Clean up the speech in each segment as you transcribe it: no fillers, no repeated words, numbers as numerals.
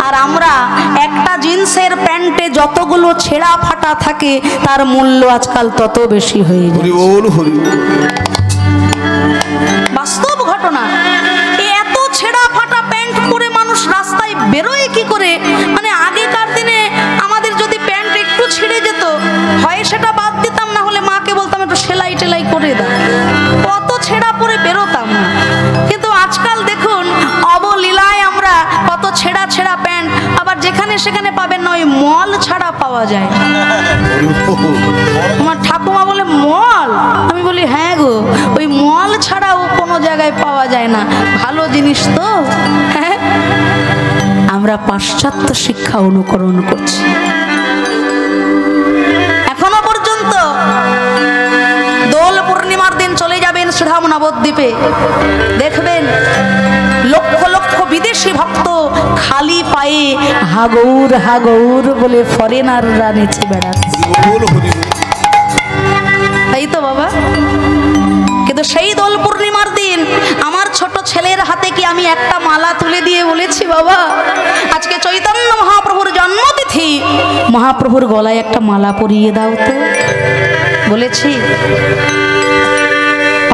আর আমরা একটা জিন্সের প্যান্টে যতগুলো ছেঁড়া ফাটা থাকে তার মূল্য আজকাল তত বেশি হয়ে যায়। বাস্তব ঘটনা। এত ছেঁড়া ফাটা প্যান্ট পরে মানুষ রাস্তায় বেরোয় কি করে? মানে আগেকার দিনে আমাদের যদি প্যান্ট একটু ছিঁড়ে যেত, হয় সেটা বাদ দিতাম, না হলে মাকে বলতাম একটু সেলাই টেলাই করে দাও, কত ছেঁড়া পরে বেরোতাম না। কিন্তু আজকাল দেখুন অবলীলায় আমরা কত ছেঁড়া ছেঁড়া প্যান্ট, আবার যেখানে সেখানে পাবেন না, ওই মল ছাড়া পাওয়া যায়। আমার ঠাকুমা বলে মল, আমি বলি হ্যাঁ গো, ওই মল ছাড়াও কোনো জায়গায় পাওয়া যায় না। ভালো জিনিস তো। হ্যাঁ, আমরা পাশ্চাত্য শিক্ষা অনুকরণ করছি। এখনো পর্যন্ত দোল পূর্ণিমার দিন চলে যাবেন শ্রীধাম নবদ্বীপে, দেখবেন লক্ষ লক্ষ বিদেশি ভক্ত খালি পায়ে হাগৌর হাগৌর বলে ফরেনাররা নেচে বেড়াচ্ছে। তাই তো বাবা। কিন্তু সেই দোল পূর্ণিমার দিন আমার ছোট ছেলের হাতে কি আমি একটা মালা তুলে দিয়ে বলেছি, বাবা আজকে চৈতন্য মহাপ্রভুর জন্মতিথি, মহাপ্রভুর গলায় একটা মালা পরিয়ে দাও তো? বলেছি?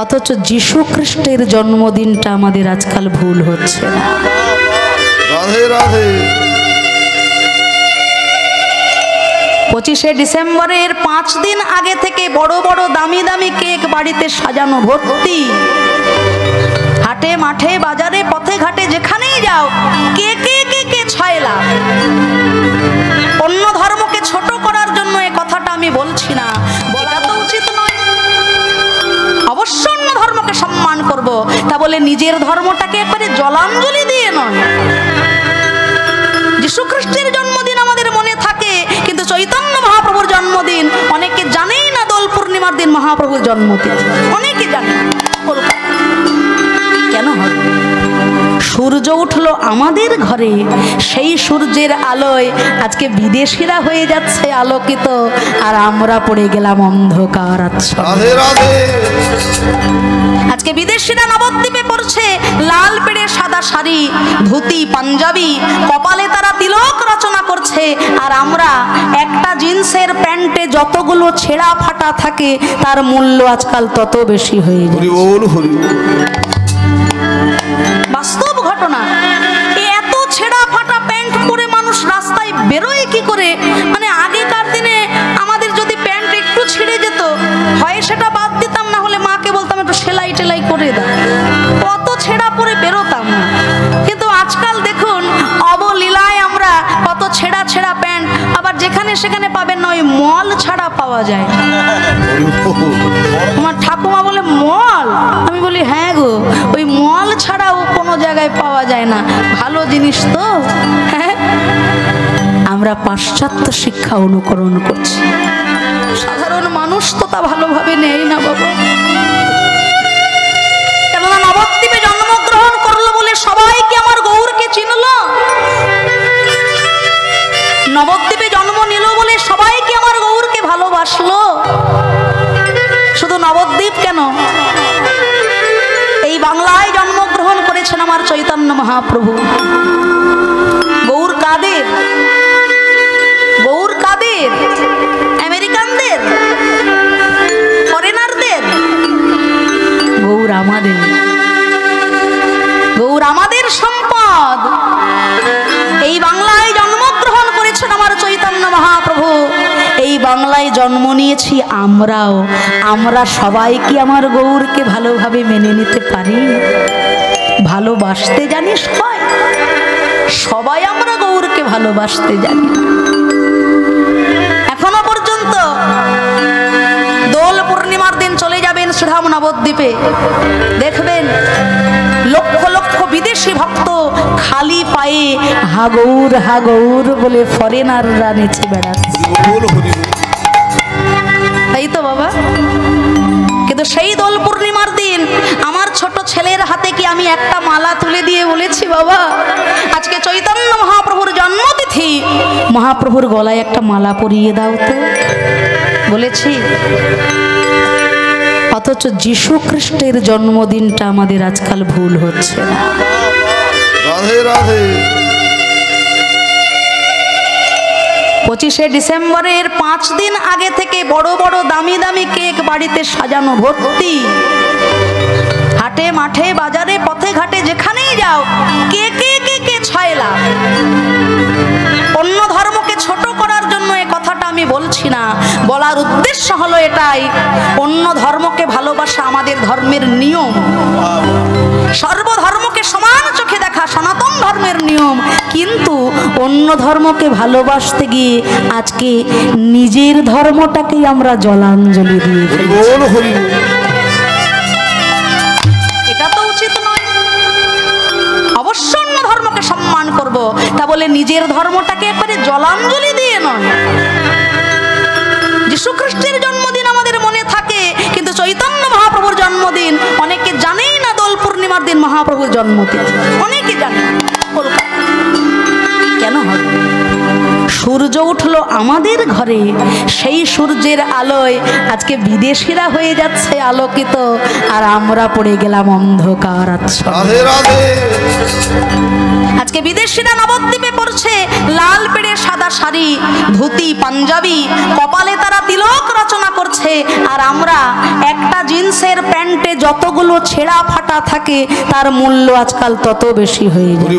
অথচ যীশু খ্রিস্টের জন্মদিনটা আমাদের আজকাল ভুল হচ্ছে না। রাধে রাধে। 25শে ডিসেম্বরের 5 দিন আগে থেকে বড় বড় দামি দামি কেক বাড়িতে সাজানো ভর্তি। হাটে মাঠে বাজারে পথে ঘাটে যেখানেই যাও কেকে কেকে ছয়লা। অন্য ধর্মকে ছোট করার জন্য এই কথাটা আমি বলছি না, বলা তো উচিত নয়। অবশ্য অন্য ধর্মকে সম্মান করব, তা বলে নিজের ধর্মটাকে একবারে জলাঞ্জলি দিয়ে নয়। যীশু খ্রিস্টের জন্মদিন আমাদের মনে থাকে, কিন্তু চৈতন্য মহাপ্রভুর জন্মদিন অনেকে জানেই না। দোল পূর্ণিমার দিন মহাপ্রভুর জন্মদিন অনেকে জানে না। কেন হবে? সূর্য উঠলো আমাদের ঘরে, সেই সূর্যের আলোয় আজকে বিদেশিরা হয়ে যাচ্ছে আলোকিত, আর আমরা পড়ে গেলাম অন্ধকার আচ্ছন্ন। আজকে বিদেশিরা নবদ্বীপে পড়ছে লাল পেড়ে সাদা শাড়ি, ধুতি পাঞ্জাবি, কপালে তারা তিলক রচনা করছে, আর আমরা একটা জিন্সের প্যান্টে যতগুলো ছেঁড়া ফাটা থাকে তার মূল্য আজকাল তত বেশি হয়ে যায়। বাস্তব ঘটনা। এত ছেঁড়া ফাটা প্যান্ট পরে মানুষ রাস্তায় বেরোয় কি করে? মানে আগেকার দিনে আমাদের যদি প্যান্ট একটু ছিঁড়ে যেত, হয় সেটা বাদ দিতাম, না হলে মাকে বলতাম একটু সেলাই টেলাই করে দাও, কত ছেঁড়া পরে বেরোতাম না। কিন্তু আজকাল দেখুন অবলীলায় আমরা কত ছেঁড়া ছেঁড়া প্যান্ট, আবার যেখানে সেখানে পাবেন না, ওই মল ছাড়া পাওয়া যায়। আমার ঠাকুমা বলে মল, আমি বলি হ্যাঁ গো, ওই মল ছাড়াও কোনো জায়গায় পাওয়া যায় না। ভালো জিনিস তো। হ্যাঁ, আমরা পাশ্চাত্য শিক্ষা অনুকরণ করছি। সাধারণ মানুষ তো তা ভালোভাবে নেই না বাবা। কেননা নবদ্বীপে জন্মগ্রহণ করলো বলে সবাই কি আমার গৌরকে চিনল? নবদ্বীপে জন্ম নিল বলে সবাই কি আমার গৌরকে ভালোবাসলো? শুধু নবদ্বীপ কেন, এই বাংলায় জন্মগ্রহণ করেছেন আমার চৈতন্য মহাপ্রভু। গৌর কাদের? গৌর কাদের? আমেরিকানদের, ফরেনারদের? গৌর আমাদের। গৌর আমাদের সম্পদ। এই বাংলায় জন্মগ্রহণ করেছেন আমার চৈতন্য মহাপ্রভু। এই বাংলায় জন্ম নিয়েছি আমরাও। আমরা সবাই কি আমার গৌরকে ভালোভাবে মেনে নিতে পারি? ভালোবাসতে জানি সবাই? সবাই আমরা গৌরকে ভালোবাসতে জানি। এখনো পর্যন্ত দোল পূর্ণিমার দিন চলে যাবেন শ্রীধাম নবদ্বীপে, দেখবেন লক্ষ লক্ষ বিদেশি ভক্ত খালি পায়ে হাগৌর হাগৌর বলে ফরেনাররা নেচে বেড়াচ্ছে। তাই তো বাবা। কিন্তু সেই দোল পূর্ণিমার দিন আমার ছোট ছেলের হাতে কি আমি একটা মালা তুলে দিয়ে বলেছি, বাবা আজকে চৈতন্য মহাপ্রভুর জন্মতিথি, মহাপ্রভুর গলায় একটা মালা পরিয়ে দাও তো? বলেছি? অথচ যীশু খ্রিস্টের জন্মদিনটা আমাদের আজকাল ভুল হচ্ছে না। রাধে রাধে। 25শে ডিসেম্বরের 5 দিন আগে থেকে বড় বড় দামি দামি কেক বাড়িতে সাজানো ভর্তি। হাটে মাঠে বাজারে পথে ঘাটে যেখানেই যাও কে কে কে কে ছয়লা। অন্য ধর্মকে ছোট করার জন্য এই কথাটা আমি বলছি না, বলার উদ্দেশ্য হলো এটাই, অন্য ধর্মকে ভালোবাসা আমাদের ধর্মের নিয়ম, সর্বধর্মকে সমান চোখে দেখা সনাতন ধর্মের নিয়ম। কিন্তু অন্য ধর্মকে ভালোবাসতে গিয়ে আজকে নিজের ধর্মটাকেই আমরা জলাঞ্জলি দিয়ে এটা তো উচিত নয়। অবশ্য অন্য ধর্মকে সম্মান করব, তা বলে নিজের ধর্মটাকে একবারে জলাঞ্জলি দিয়ে নয়। যিশু খ্রিস্টের জন্মদিন আমাদের মনে থাকে, কিন্তু চৈতন্য মহাপ্রভুর জন্মদিন অনেকে জানেই না। দোল পূর্ণিমার দিন মহাপ্রভুর জন্মদিন অনেকে জানে। কেন হবে? সূর্য উঠলো আমাদের ঘরে, সেই সূর্যের আলোয় আজকে বিদেশিরা হয়ে যাচ্ছে আলোকিত, আর আমরা পড়ে গেলাম অন্ধকার আচ্ছন্ন। আজকে বিদেশিরা নবদ্বীপে পড়ছে লাল পেড়ে সাদা শাড়ি, ধুতি পাঞ্জাবি, কপালে তারা তিলক রচনা করছে, আর আমরা একটা জিন্সের প্যান্টে যতগুলো ছেঁড়া ফাটা থাকে তার মূল্য আজকাল তত বেশি হয়ে যায়।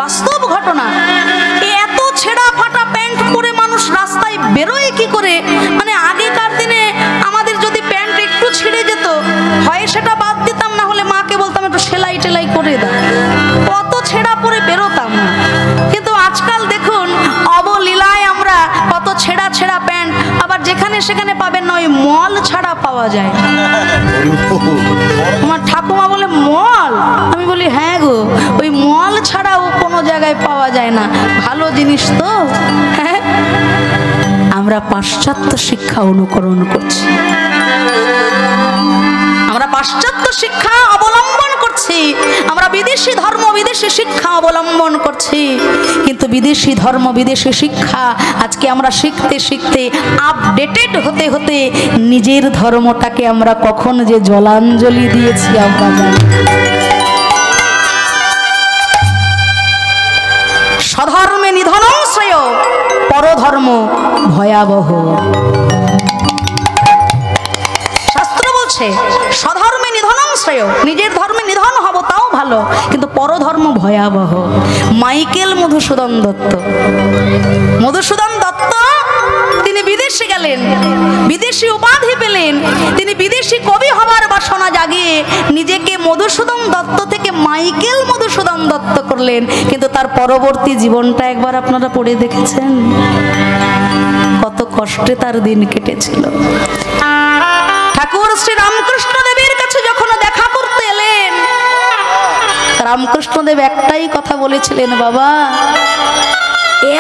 বাস্তব ঘটনা। এত ছেঁড়া ফাটা প্যান্ট পরে মানুষ রাস্তায় বেরোয় কি করে? মানে আগেকার দিনে আমাদের যদি প্যান্ট একটু ছিঁড়ে যেত, হয় সেটা বাদ দিতাম, না হলে মাকে বলতাম একটু সেলাই টেলাই করে দাও, কত ছেঁড়া পরে বেরোতাম না। কিন্তু আজকাল দেখুন অবলীলায় আমরা কত ছেঁড়া ছেঁড়া প্যান্ট, আবার যেখানে সেখানে পাবেন না, ওই মল ছাড়া পাওয়া যায়। আমার ঠাকুমা বলে মল, আমি বলি হ্যাঁ গো, ওই মল ছাড়াও কোনো জায়গায় পাওয়া যায় না। ভালো জিনিস তো। হ্যাঁ, আমরা পাশ্চাত্য শিক্ষা অনুকরণ করছি, আমরা পাশ্চাত্য শিক্ষা অবলম্বন করছি, আমরা বিদেশি ধর্ম বিদেশি শিক্ষা অবলম্বন করছি। কিন্তু বিদেশি ধর্ম বিদেশি শিক্ষা আজকে আমরা শিখতে শিখতে আপডেটেড হতে হতে নিজের ধর্মটাকে আমরা কখন যে জলাঞ্জলি দিয়েছি আমরা জানি। স্বধর্মে নিধনং শ্রেয়, পরধর্ম ভয়াবহ। শাস্ত্র বলছে স্বধর্মে নিধনং শ্রেয়, নিজের ধর্মে নিধন হব তাও ভালো, কিন্তু পরধর্ম ভয়াবহ। মাইকেল মধুসূদন দত্ত, মধুসূদন দত্ত তিনি বিদেশে গেলেন, বিদেশি উপাধি পেলেন, তিনি বিদেশি কবি হবার বাসনা জাগিয়ে নিজেকে মধুসূদন দত্ত থেকে মাইকেল মধুসূদন দত্ত করলেন। কিন্তু তার পরবর্তী জীবনটা একবার আপনারা পড়ে দেখেছেন, কত কষ্টে তার দিন কেটেছিল। ঠাকুর শ্রী রামকৃষ্ণ দেবের কাছে যখন দেখা করতে এলেন, রামকৃষ্ণদেব একটাই কথা বলেছিলেন, বাবা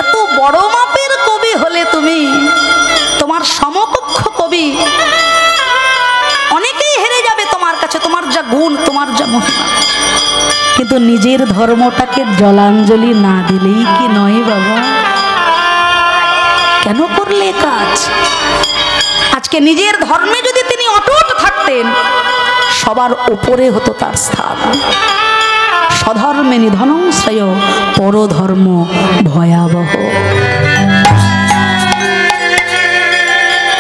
এত বড় মাপের কবি হলে তুমি, তোমার সমকক্ষ কবি অনেকেই হেরে যাবে তোমার কাছে, তোমার যা গুণ তোমার যা মহিমা, কিন্তু নিজের ধর্মটাকে জলাঞ্জলি না দিলেই কি নয় বাবা? কেন করলে কাজ? আজকে নিজের ধর্মে যদি তিনি অটুট থাকতেন, সবার উপরে হতো তার স্থান। স্বধর্মে নিধনং শ্রেয়, পরধর্ম ভয়াবহ।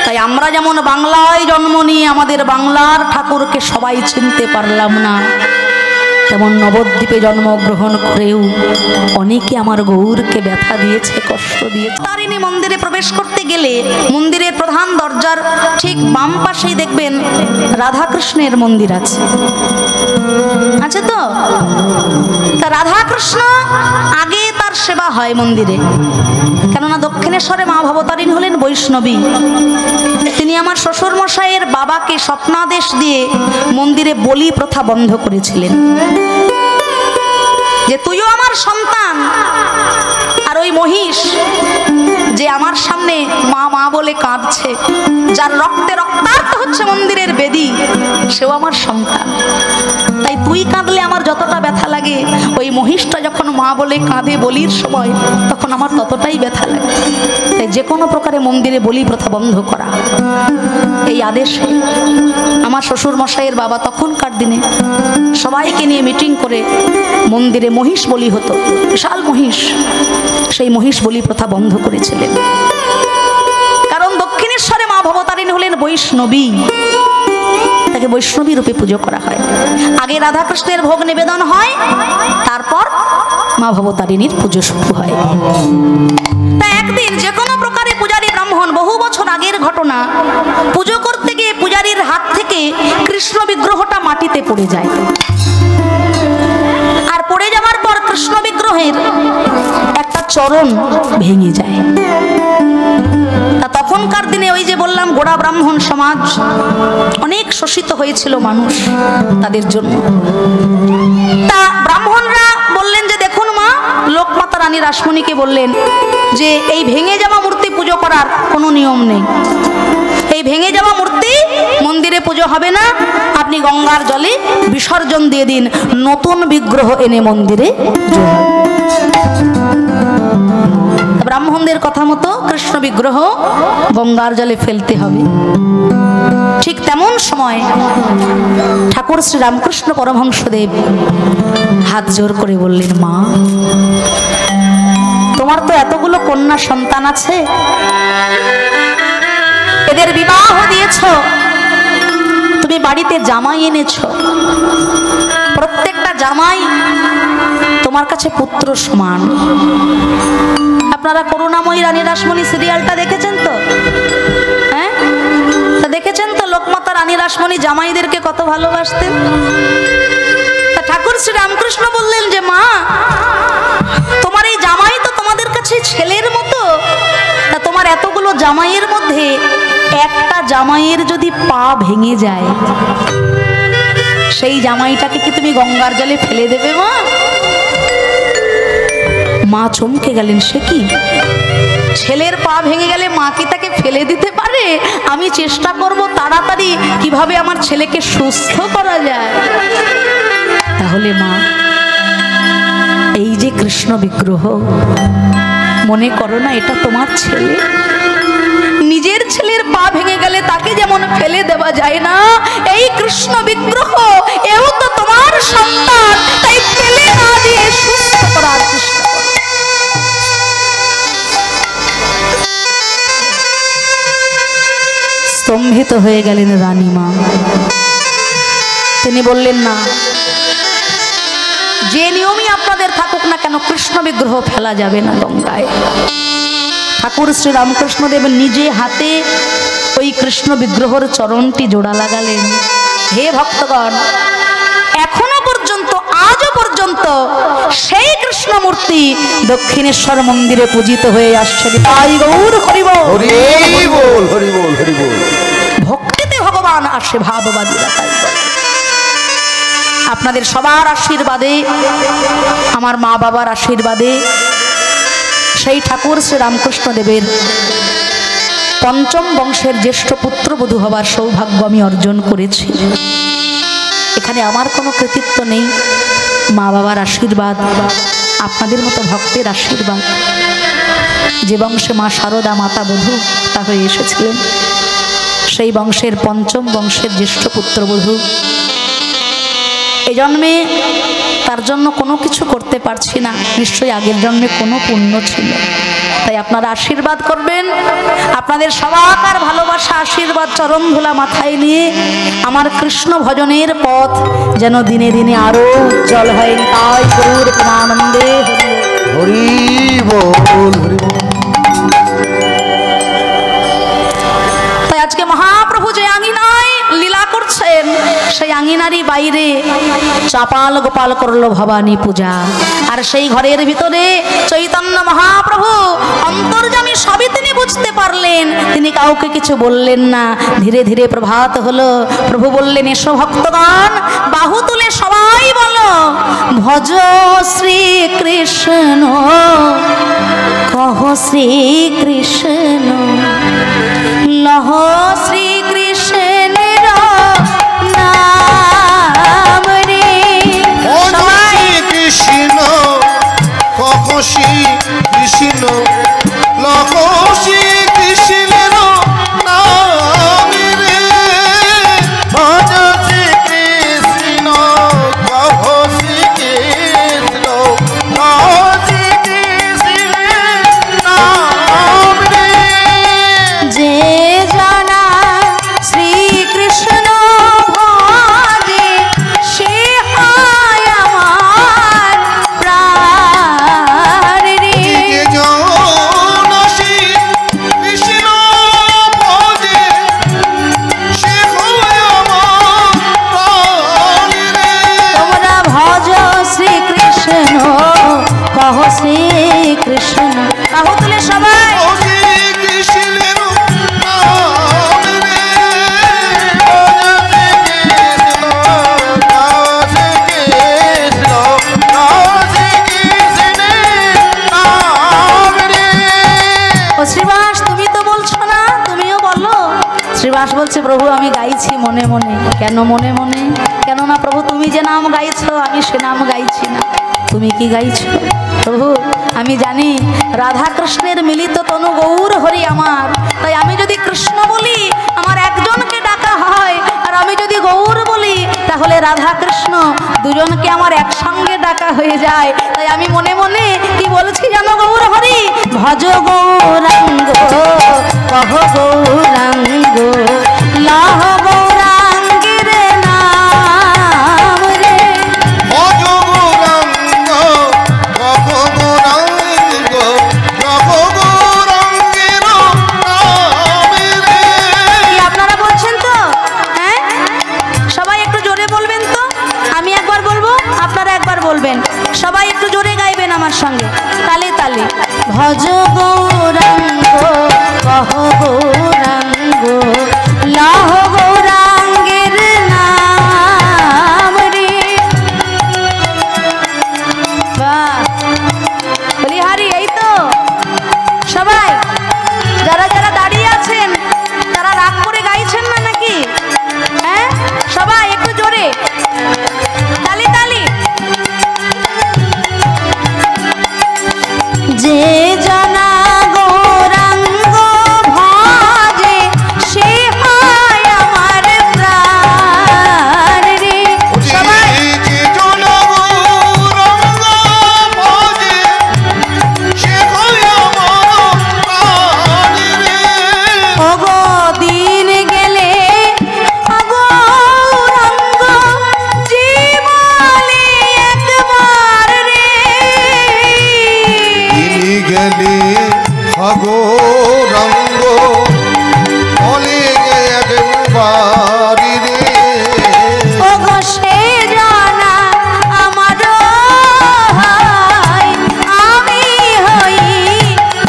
তাই আমরা যেমন বাংলায় জন্ম নিয়ে আমাদের বাংলার ঠাকুরকে সবাই চিনতে পারলাম না, তেমন নবদ্বীপে জন্মগ্রহণ করেও অনেকে আমার গৌরকে ব্যথা দিয়েছে, কষ্ট দিয়েছে। তারিণী মন্দিরে প্রবেশ করতে গেলে মন্দিরের প্রধান দরজার ঠিক বাম পাশেই দেখবেন রাধাকৃষ্ণের মন্দির আছে, আছে তো? তা রাধাকৃষ্ণ আগে তার সেবা হয় মন্দিরে, কেননা দক্ষিণেশ্বরে মা ভবতারিণী হলেন বৈষ্ণবী। তিনি আমার শ্বশুর মশাইয়ের বাবাকে স্বপ্নাদেশ দিয়ে মন্দিরে বলি প্রথা বন্ধ করেছিলেন, যে তুইও আমার সন্তান, আর ওই মহিষ যে আমার সামনে মা মা বলে কাঁদছে, যার রক্তে রক্তাক্ত হচ্ছে মন্দিরের বেদী, সেও আমার সন্তান। তাই তুই কাঁদলে আমার যতটা ব্যথা লাগে, ওই মহিষটা যখন মা বলে কাঁদে বলির সময়, তখন আমার ততটাই ব্যথা লাগে। তাই যে কোনো প্রকারে মন্দিরে বলি প্রথা বন্ধ করা, এই আদেশে আমার শ্বশুর মশাইয়ের বাবা তখনকার দিনে সবাইকে নিয়ে মিটিং করে মন্দিরে মহিষ বলি হতো, বিশাল মহিষ, সেই মহিষ বলি প্রথা বন্ধ করেছিলেন। কারণ দক্ষিণেশ্বরে মা ভবতারিণী হলেন বৈষ্ণবী, তাকে বৈষ্ণবী রূপে পুজো করা হয়। আগে রাধাকৃষ্ণের ভোগ নিবেদন হয়, তারপর মা ভবতারিণীর পুজো শুরু হয়। তা একদিন যে কোনো প্রকারে পূজারী ব্রাহ্মণ, বহু বছর আগের ঘটনা, পুজো করতে গিয়ে পূজারীর হাত থেকে কৃষ্ণ বিগ্রহটা মাটিতে পড়ে যায়। আর পড়ে যাওয়ার পর কৃষ্ণ বিগ্রহের একটা চরণ ভেঙে যায়। তা তখনকার দিনে ওই যে বললাম গোড়া ব্রাহ্মণ সমাজ, অনেক শোষিত হয়েছিল মানুষ তাদের জন্য। তা ব্রাহ্মণরা বললেন যে দেখুন মা, লোকমাতা রানী রাসমণিকে বললেন যে এই ভেঙে যাওয়া মূর্তি পুজো করার কোনো নিয়ম নেই, এই ভেঙে যাওয়া মূর্তি মন্দিরে পুজো হবে না, আপনি গঙ্গার জলে বিসর্জন দিয়ে দিন, নতুন বিগ্রহ এনে মন্দিরে পুজো হবে। ব্রাহ্মণদের কথা মতো কৃষ্ণ বিগ্রহ গঙ্গার জলে ফেলতে হবে। ঠিক তেমন সময় ঠাকুর শ্রী রামকৃষ্ণ পরমহংসদেব হাত জোর করে বললেন, মা তোমার তো এতগুলো কন্যা সন্তান আছে, এদের বিবাহ দিয়েছ, তুমি বাড়িতে জামাই এনেছ, প্রত্যেকটা জামাই তোমার কাছে পুত্র সমান। আপনারা করুণাময়ী রানী রাসমণি সিরিয়ালটা দেখেছেন তো? হ্যাঁ, তা দেখেছেন তো লোকমাতা রানী রাসমণি জামাইদেরকে কত ভালোবাসতেন। তা ঠাকুর শ্রী রামকৃষ্ণ বললেন যে মা, তোমার এই জামাই তো তোমাদের কাছে ছেলের মতো, তা তোমার এতগুলো জামাইয়ের মধ্যে একটা জামাইয়ের যদি পা ভেঙে যায়, সেই জামাইটাকে কি তুমি গঙ্গার জলে ফেলে দেবে মা? মা চমকে গেলেন, সে কি, ছেলের পা ভেঙে গেলে মা কি তাকে ফেলে দিতে পারে? আমি চেষ্টা করব তাড়াতাড়ি কিভাবে আমার ছেলেকে সুস্থ করা যায়। তাহলে মা, এই যে কৃষ্ণ বিগ্রহ, মনে করো না এটা তোমার ছেলে, নিজের ছেলের পা ভেঙে গেলে তাকে যেমন ফেলে দেওয়া যায় না, এই কৃষ্ণ বিগ্রহ এও তো তোমার সন্তান, তাই ফেলে না দিয়ে সুস্থ করার চেষ্টা করো। স্তম্ভিত হয়ে গেলেন রানীমা। তিনি বললেন, না, যে নিয়মই আপনাদের থাকুক না কেন, কৃষ্ণ বিগ্রহ ফেলা যাবে না গঙ্গায়। ঠাকুর শ্রী রামকৃষ্ণদেব নিজে হাতে ওই কৃষ্ণ বিগ্রহর চরণটি জোড়া লাগালেন। হে ভক্তগণ, এখনো পর্যন্ত, আজও পর্যন্ত সেই কৃষ্ণ মূর্তি দক্ষিণেশ্বর মন্দিরে পূজিত হয়ে আসছে। তাই গৌর হরি বল, হরি বল, হরি বল, হরি বল। ভক্তিতে ভগবান আসে, ভাববাদীরা তাই বলে। আপনাদের সবার আশীর্বাদে, আমার মা বাবার আশীর্বাদে, সেই ঠাকুর শ্রী রামকৃষ্ণ দেবের পঞ্চম বংশের জ্যেষ্ঠ পুত্রবধূ হবার সৌভাগ্য আমি অর্জন করেছি। এখানে আমার কোনো কৃতিত্ব নেই, মা বাবার আশীর্বাদ, আপনাদের মতো ভক্তের আশীর্বাদ। যে বংশে মা শারদা মাতা বধূ তা হয়ে এসেছিলেন, সেই বংশের পঞ্চম বংশের জ্যেষ্ঠ পুত্রবধূ। এই জন্মে তার জন্য কোনো কিছু করতে পারছি না, নিশ্চয়ই আগের জন্মে কোনো পুণ্য ছিল। তাই আপনারা আশীর্বাদ করবেন, আপনাদের সবার ভালোবাসা, আশীর্বাদ, চরণ ধুলা মাথায় নিয়ে আমার কৃষ্ণ ভজনের পথ যেন দিনে দিনে আরো উজ্জ্বল হয়। তাই গৌর প্রেমানন্দে হরি বল, হরি বল। তাই আজকে মহাপ্রভু যে আঙিনায় লীলা করছেন, সেই আঙিনারই বাইরে চাপাল গোপাল করলো ভবানী পূজা, আর সেই ঘরের ভিতরে চৈতন্য মহাপ্রভু অন্তর্যামী, সবই তিনি বুঝতে পারলেন, তিনি কাউকে কিছু বললেন না। ধীরে ধীরে প্রভাত হলো, প্রভু বললেন, এসো ভক্তগণ, বাহু তুলে সবাই বলো, ভজ শ্রীকৃষ্ণ কহ শ্রীকৃষ্ণ লহ শ্রীকৃষ্ণের নাম রে। কৃষ্ণ কহ শ্রীকৃষ্ণ লহ শ্রীকৃষ্ণের নাম রে। ভজ শ্রীকৃষ্ণ কহ শ্রীকৃষ্ণ লহ শ্রীকৃষ্ণের নাম রে। যে জানা শ্রীকৃষ্ণ ভজে সে হয় আমার প্রাণ রে। তোমরা ভজ শ্রীকৃষ্ণ কহ শ্রীকৃষ্ণ কহ তুলে সবাই। শ্রীবাস তুমি তো বলছো না, তুমিও বলো। শ্রীবাস বলছে প্রভু আমি গাইছি মনে মনে। কেন মনে মনে? কেননা প্রভু তুমি যে নাম গাইছো আমি সে নাম গাইছি না। তুমি কি গাইছো? প্রভু আমি জানি রাধা কৃষ্ণের মিলিত তনু গৌর হরি আমার, তাই আমি যদি কৃষ্ণ বলি আমার একজনকে ডাকা হয়, আর আমি যদি গৌর বলি তাহলে রাধা কৃষ্ণ দুজনকে আমার একসঙ্গে ডাকা হয়ে যায়। তাই আমি মনে মনে কি বলছি জানো গৌর হরি? ভজ গৌরাঙ্গ কহ গৌরাঙ্গ লহ গৌরাঙ্গের নাম রে। ভজ গৌরাঙ্গ কহ গৌরাঙ্গ লহ গৌরাঙ্গের নাম রে। কি আপনারা বলছেন তো? হ্যাঁ সবাই একটু জোরে বলবেন তো। আমি একবার বলবো আপনারা একবার বলবেন, সবাই একটু জোরে গাইবেন আমার সঙ্গে তালে তালে। ভজ গৌরাঙ্গ কহ গৌরাঙ্গ লহ গৌরাঙ্গের নাম রে। বাহ বলিহারি এই তো। সবাই যারা যারা দাঁড়িয়ে আছেন তারা রাগ করে গাইছেন না নাকি? হ্যাঁ সবাই একটু জোরে তালি তালি। যে জানা গৌরাঙ্গ ভজে সে হয় আমার প্রাণ রে। সবাই যে জন গৌরাঙ্গ ভজে সে হয় আমার প্রাণ রে। ওগো দিন গেলে গৌরাঙ্গ জীবনে একবার রে। তিনি গেলে গৌরাঙ্গ বলে একবার রে। ওগো সে জানা আমার হয়, আমি হই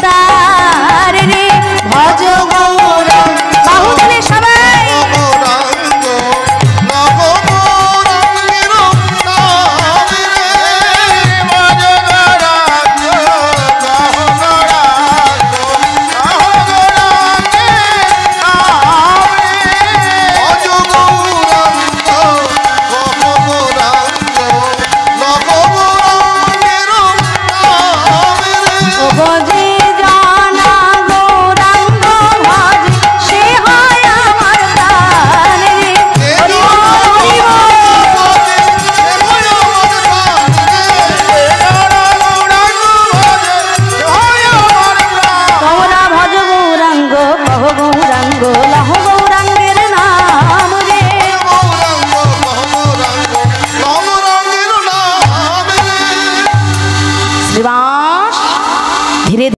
তার রে। ভজ গৌরাঙ্গ বাহু তুলে সবাই। গৌরাঙ্গ নব গৌরাঙ্গের নাম রে। ভজ গৌরাঙ্গ কহ গৌরাঙ্গ কহ গৌরাঙ্গের নাম রে। ভজ গৌরাঙ্গ কহ গৌরাঙ্গ নব গৌরাঙ্গের নাম রে। ওগো যে জানা গৌরাঙ্গ ভজে সে হয় আমার প্রাণ রে। হরি বল, হরি বল। তোমরা ভজ গৌরাঙ্গ কহ গৌরাঙ্গ লহ গৌরাঙ্গের নাম রে। শ্রীবাস ধীরে